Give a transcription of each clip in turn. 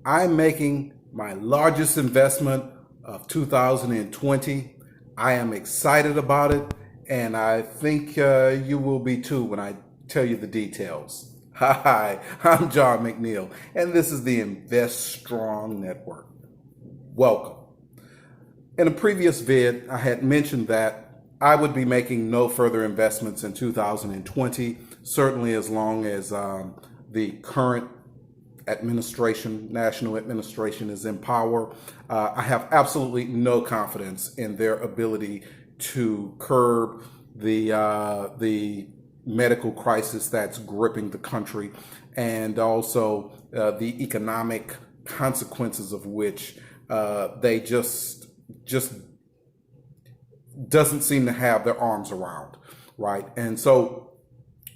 I'm making my largest investment of 2020. I am excited about it, and I think you will be too when I tell you the details. Hi, I'm John McNeil, and this is the Invest Strong Network. Welcome. In a previous vid, I had mentioned that I would be making no further investments in 2020, certainly as long as the current national administration is in power. I have absolutely no confidence in their ability to curb the medical crisis that's gripping the country, and also the economic consequences of which they just doesn't seem to have their arms around, right? And so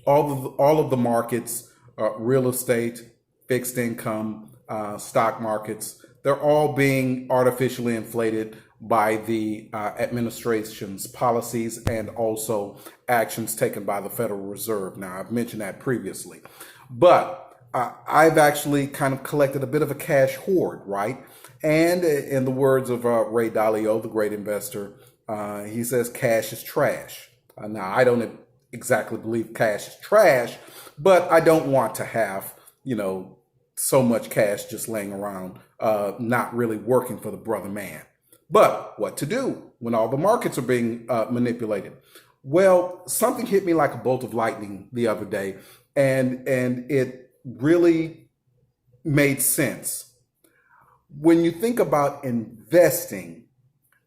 all of the markets, real estate, fixed income, stock markets, they're all being artificially inflated by the administration's policies and also actions taken by the Federal Reserve. Now, I've mentioned that previously, but I've actually kind of collected a bit of a cash hoard, right? And in the words of Ray Dalio, the great investor, he says cash is trash. Now, I don't exactly believe cash is trash, but I don't want to have, so much cash just laying around, not really working for the brother man. But what to do when all the markets are being manipulated? Well, something hit me like a bolt of lightning the other day, and it really made sense. When you think about investing,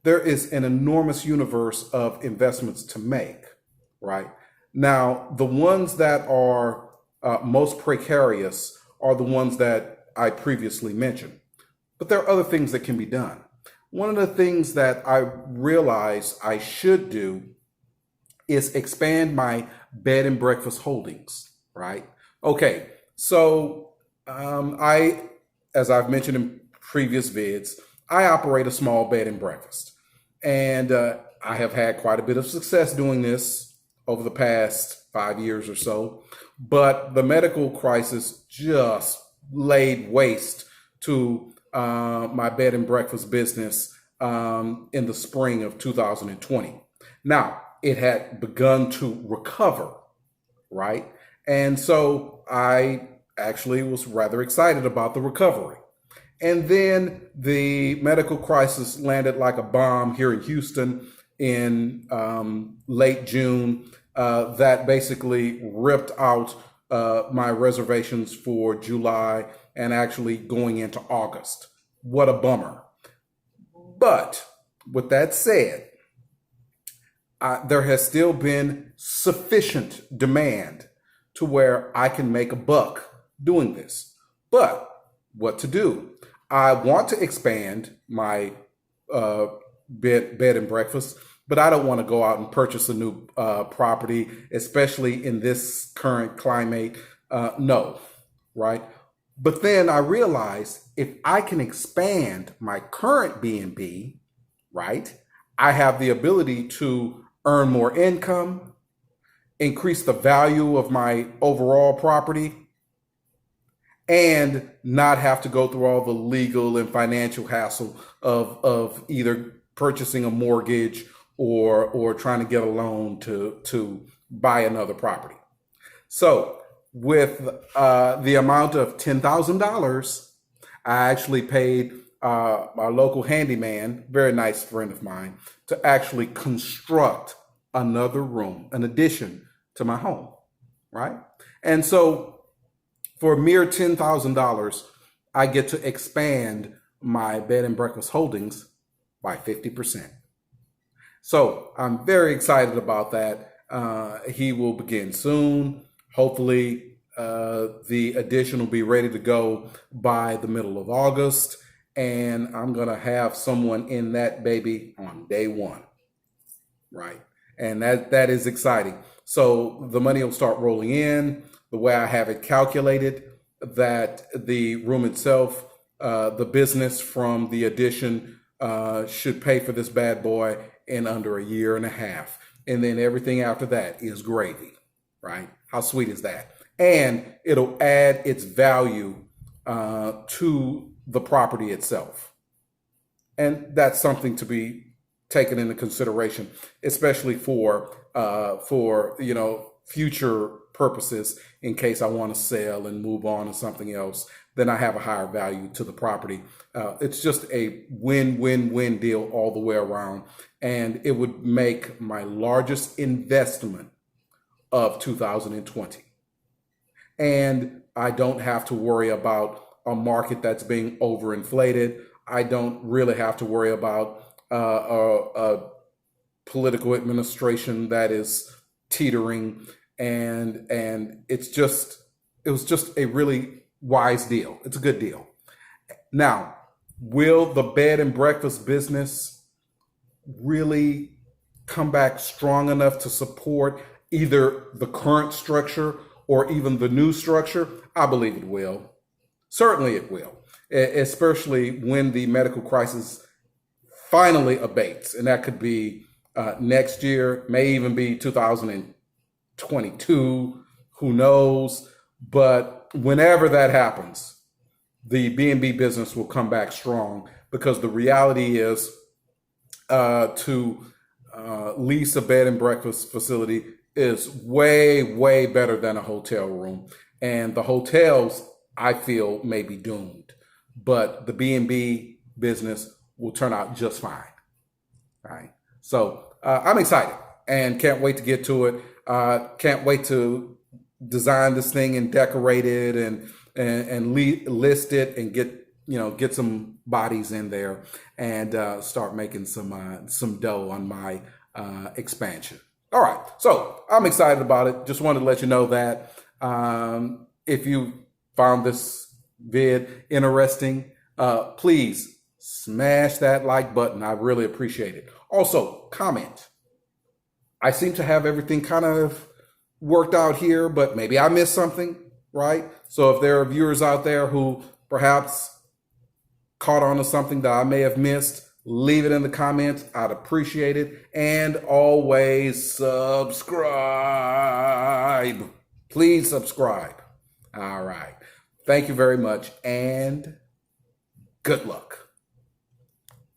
there is an enormous universe of investments to make, right? Now, the ones that are most precarious are the ones that I previously mentioned. But there are other things that can be done. One of the things that I realize I should do is expand my bed and breakfast holdings, right? Okay, so as I've mentioned in previous vids, I operate a small bed and breakfast. And I have had quite a bit of success doing this over the past 5 years or so. But the medical crisis just laid waste to my bed and breakfast business in the spring of 2020. Now, it had begun to recover, right? And so I actually was rather excited about the recovery. And then the medical crisis landed like a bomb here in Houston in late June. That basically ripped out my reservations for July and actually going into August. What a bummer. But with that said, there has still been sufficient demand to where I can make a buck doing this. But what to do? I want to expand my bed and breakfast, but I don't want to go out and purchase a new property, especially in this current climate. No, right? But then I realized if I can expand my current B&B, right, I have the ability to earn more income, increase the value of my overall property, and not have to go through all the legal and financial hassle of either purchasing a mortgage or trying to get a loan to buy another property. So with the amount of $10,000, I actually paid our local handyman, very nice friend of mine, to actually construct another room, an addition to my home, right? And so for a mere $10,000, I get to expand my bed and breakfast holdings by 50%. So I'm very excited about that. He will begin soon. Hopefully, the addition will be ready to go by the middle of August. And I'm going to have someone in that baby on day one, right? And that is exciting. So the money will start rolling in. The way I have it calculated, that the room itself, the business from the addition should pay for this bad boy in under a year and a half. And then everything after that is gravy, right? How sweet is that? And it'll add its value to the property itself. And that's something to be taken into consideration, especially for future purposes. In case I want to sell and move on to something else, then I have a higher value to the property. It's just a win-win-win deal all the way around, and it would make my largest investment of 2020. And I don't have to worry about a market that's being overinflated. I don't really have to worry about a political administration that is teetering, and it was just a really wise deal. It's a good deal. Now, will the bed and breakfast business really come back strong enough to support either the current structure or even the new structure? I believe it will. Certainly it will, especially when the medical crisis finally abates. And that could be next year, may even be 2022, who knows? But whenever that happens, the B&B business will come back strong, because the reality is to lease a bed and breakfast facility is way, way better than a hotel room. And the hotels, I feel, may be doomed, but the B&B business will turn out just fine. All right. So I'm excited and can't wait to get to it. Can't wait to design this thing and decorate it and list it and get some bodies in there and start making some dough on my expansion. All right. So I'm excited about it. Just wanted to let you know that. If you found this vid interesting, please smash that like button. I really appreciate it. Also, comment. I seem to have everything kind of worked out here, but maybe I missed something, right? So if there are viewers out there who perhaps caught on to something that I may have missed, leave it in the comments. I'd appreciate it. And always subscribe. Please subscribe. All right. Thank you very much, and good luck.